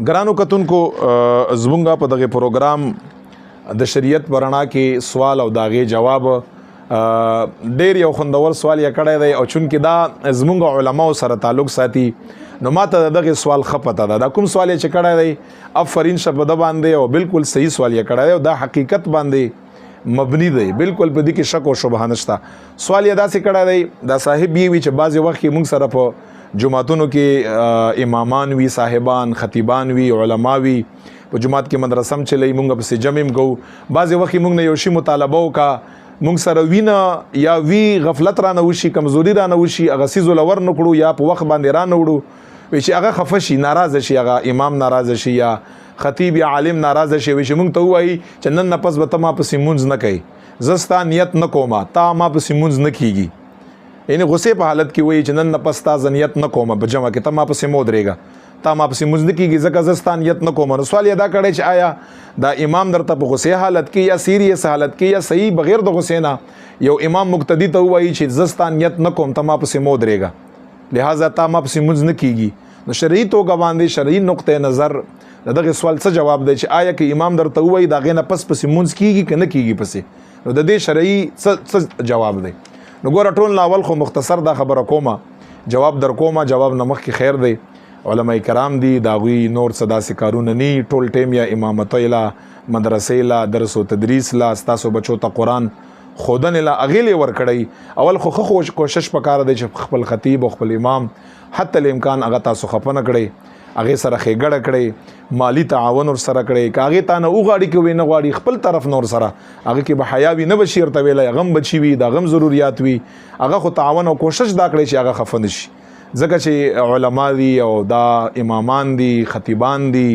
ګرانو کتونکو زمونږ په دغه پروګرام د شریعت ورنا کې سوال او داغه جواب ډېر یو خوندور سوال یې کړی دی او چونکې دا زمونږ علماو سره تعلق ساتي نو ماته دغه سوال خپته ده دا کوم سوال چې کړی دی افرین شپه باندې او بالکل صحیح سوال یې کړی دی او دا حقیقت باندې مبني دی بالکل په دې کې شک او شبهه نشته سوال یې داسې کړی دی دا صاحب یې وی چې بعضې وخت کې موږ سره په جماعتونو کې امامان وي صاحبان خطیبان وي علما وي په جماعت کې مدرسم چلی مونږ پسې جمع کوو بعضې وخت مونږ نه یو شي مطالبه وکړه مونږ سره وینه یا وی غفلت رانه وشي کمزوري رانه وشي هغه څیز ولور نه کړو یا په وخت باندې رانه وړو وی چې هغه خفه شي ناراضه شي هغه امام ناراضه شي یا خطیب یا عالم ناراضه شي وی چې مونږ ته وایي چې نن نه پس به ته ما پسې مونځ نه کوي زه ستا نیت نه کومه تا ما پسې مونځ نه کیږي یعنی غصې په حالت کې وایي چې نن نه پس تا زه نیت نه کومه په جمع کې ته ما پسې مو درېږه تا ما پسې مونځ نه کیږي ځکه زه ستا نیت نه کومه نو سوال یې دا کړی چې آیا دا امام درته په غصې حالت کې یا سیریس حالت کې یا صحیح بغیر د غصې نه یو امام مقتدی ته وایي چې زه ستا نیت نه کوم ته ما پسې مو درېږه لہٰذا تا ما پسې مونځ نه کیږي نو شرعي توګه باندې شرعي نقطه نظر دغه سوال څه جواب دی چې آیا که امام درته وایي د هغې نه پسې مونځ کیږي که نه کیږي پسې نو د دې شرعي څه جواب دی نو ګوره ټول ناول خو مختصر دا خبره کومه جواب در کومه جواب نه مخکې خیر دی علما کرام دي د هغوی نور څه داسې کارونه ني ټول ټیم یا امامتۍ له مدرسې له درس و تدریس له ستاسو بچو ته قرآن ښودنې له هغې لې ورکړی اول خو ښه کوشش پکار دی چې خپل خطیب او خپل امام حتی الامکان هغه تاسو خفه نه کړئ هغې سره ښېګړه کړئ مالی تعاون ورسره کړئ که هغې تا نه وغواړي که وی نه غواړي خپل طرف نه ورسره هغه کې به حیا وي نه به شي ورته ویلی هغه هم بچي وي د هغه هم ضروریات وي هغه خو تعاون او کوشش دا کړئ چې هغه خفه نه شي ځکه چې علما دي او دا امامان دي خطیبان دي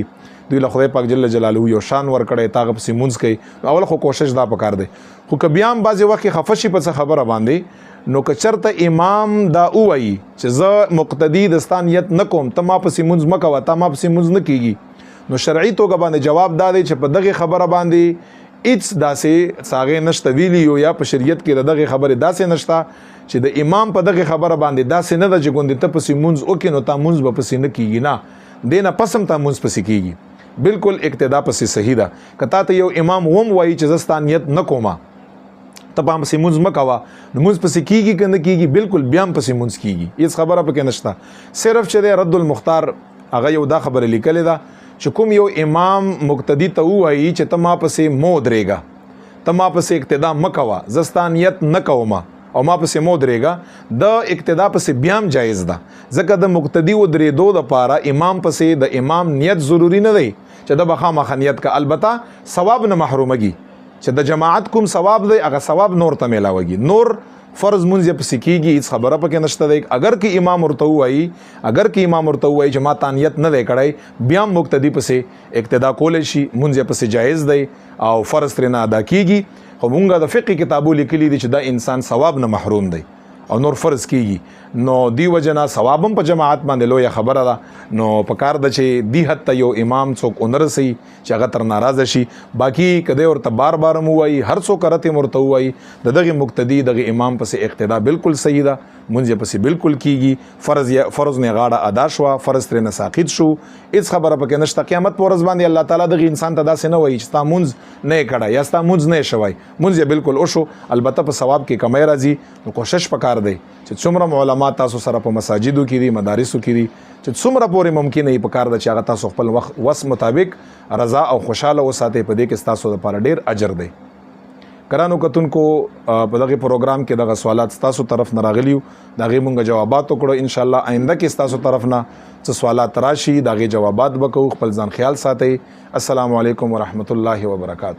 دوی له خدای پاک جل جلاله یو شان ورکړی تا هغه پسې مونځ کوي اول خو کوشش دا پکار دی خو که بیا هم بعضې وخت کې خفه شي په څه خبره باندې نو که چرته امام دا ووایي چې زه مقتدي د ستا نیت نه کوم ته ما پسې مونځ مه کوه تا ما پسې مونځ نه کیږي نو شرعي توګه باندې جواب دا دی چې په دغې خبره باندې هیڅ داسې هغې نشته ویلي یا په شریعت کې د دغې خبرې داسې نشته چې د امام په دغې خبره باندې داسې نه ده چې ګوندې ته پسې مونځ وکړې نو تا مونځ به پسې نه کیږي نه دې نه پس هم تا مونځ پسې کیږي بالکل اقتدا پسې صحیح ده که تا ته یو امام وم وایي چې زه ستا نیت نه کومه ته په پسې مونځ مه کوه نو مونځ پسې کیږي که نه کیږي بالکل بیا هم پسې مونځ کیږي هېڅ خبره پکې نشته صرف چې دی رد المختار هغه یو دا خبره لیکلې ده چې کوم یو امام مقتدي ته ووایي چې ته ما پسې مو درېږه ته ما پسې اقتدا مه کوه زه ستا نیت نه کومه او ما پسې مو درېږه د اقتدا پسې بیا هم جایز ده ځکه د مقتدي ودرېدو دپاره امام پسې د امام نیت ضروري نه دی چې د به خامخا نیت که البته ثواب نه محرومږي چې د جماعت کوم ثواب دی هغه ثواب نور ته میلاوږي نور فرض مونځ یې پسې کیږي هېڅ خبره پکې نشته دی اگر که امام ورته ووایي چې ما تا نیت نه دی کړی بیا هم مقتدي پسې اقتدا کولی شي مونځ یې پسې جایز دی او فرض ترېنه ادا کیږي خو مونږ د فقه کتابو لیکلي دي چې دا انسان ثواب نه محروم دی او نور فرض کیږي نو دی وجه نه ثواب هم په جماعت باندې لویه خبره ده نو پکار ده چې دی حد ته یو امام څوک ونرسي چې هغه تر ناراضه شي باقي که دی ورته بار بار هم ووایي هر څوک رتې ورته ووایي د دغې مقتدي دغې امام پسې اقتدا بالکل صحیح ده مونځ یې پسې بالکل کیږي فرض نه غاړه ادا شوه فرض ترېنه ساقط شو هېڅ خبره پکې نشته قیامت په ورځ باندې الله تعالی دغې انسان ته داسې نه وایي چې ستا مونځ نه یې کړی یا ستا مونځ نه یې شوی مونځ یې بالکل وشو البته په ثواب کې کمی راځي نو کوشش پکار دی چې څومره علما تاسو سره په مساجدو کې دي مدارسو کې دي چې څومره پورې ممکن وي پکار ده چې هغه تاسو خپل وس مطابق رضا او خوشحاله وساتئ په دې کې ستاسو دپاره ډېر اجر دی ګرانو کتونکو په دغه پروګرام کې دغه سوالات ستاسو طرف نه راغلي وو د هغې مونږ جوابات وکړو انشاءالله آینده کې ستاسو طرف نه څه سوالات راشي د هغې جوابات به کوو خپل ځان خیال ساتئ السلام علیکم ورحمت الله وبرکاتو